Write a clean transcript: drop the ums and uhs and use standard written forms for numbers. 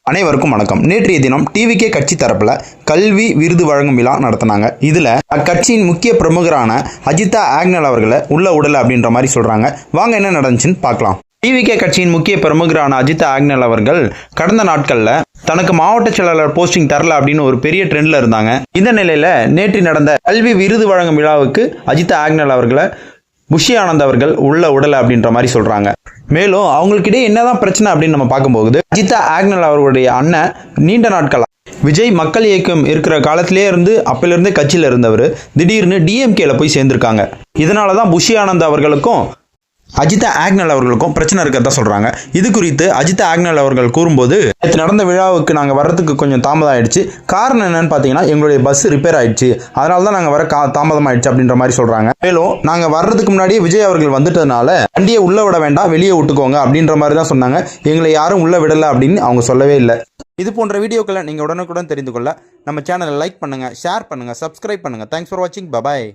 அனைவருக்கும் வணக்கம். நேற்றைய தினம் டிவிகே கட்சி தரப்புல கல்வி விருது வழங்கும் விழா நடத்தினாங்க. இதுல அக்கட்சியின் முக்கிய பிரமுகரான அஜிதா ஆக்னல் அவர்களை உள்ள உடல அப்படின்ற மாதிரி சொல்றாங்க. வாங்க என்ன நடந்துச்சுன்னு பார்க்கலாம். டிவிகே கட்சியின் முக்கிய பிரமுகரான அஜிதா ஆக்னல் அவர்கள் கடந்த நாட்கள்ல தனக்கு மாவட்ட செயலாளர் போஸ்டிங் தரல அப்படின்னு ஒரு பெரிய ட்ரெண்ட்ல இருந்தாங்க. இந்த நிலையில நேற்று நடந்த கல்வி விருது வழங்கும் விழாவுக்கு அஜிதா ஆக்னல் அவர்களை புஷி ஆனந்த் அவர்கள் உள்ள உடல அப்படின்ற மாதிரி சொல்றாங்க. மேலும் அவங்களுக்கிடையே என்னதான் பிரச்சனை அப்படின்னு நம்ம பார்க்கும்போது, அஜிதா ஆக்னல் அவர்களுடைய அண்ணன் நீண்ட நாட்களா விஜய் மக்கள் இயக்கம் இருக்கிற காலத்திலே இருந்து அப்பிலிருந்தே கட்சியில் இருந்தவர் திடீர்னு டிஎம்கேல போய் சேர்ந்திருக்காங்க. இதனாலதான் புஷி ஆனந்த் அவர்களுக்கும் அஜிதா ஆக்னல் அவர்களுக்கும் பிரச்சனை இருக்கிறதா சொல்றாங்க. இது குறித்து அஜிதா ஆக்னல் அவர்கள் கூறும்போது, நேற்று நடந்த விழாவுக்கு நாங்கள் வர்றதுக்கு கொஞ்சம் தாமதம் ஆயிடுச்சு. காரணம் என்னன்னு பார்த்தீங்கன்னா, எங்களுடைய பஸ் ரிப்பேர் ஆயிடுச்சு, அதனால தான் நாங்கள் வர தாமதம் ஆயிடுச்சு அப்படின்ற மாதிரி சொல்றாங்க. மேலும் நாங்கள் வர்றதுக்கு முன்னாடியே விஜய் அவர்கள் வந்துட்டதுனால வண்டியை உள்ள விட வேண்டாம், வெளியே விட்டுக்கோங்க அப்படின்ற மாதிரி தான் சொன்னாங்க. எங்களை யாரும் உள்ள விடலை அப்படின்னு அவங்க சொல்லவே இல்லை. இது போன்ற வீடியோக்களை நீங்கள் உடனுக்குடன் தெரிந்து கொள்ள நம்ம சேனலை லைக் பண்ணுங்க, ஷேர் பண்ணுங்க, சப்ஸ்கிரைப் பண்ணுங்க. தேங்க்ஸ் ஃபார் வாட்சிங். பபாய்.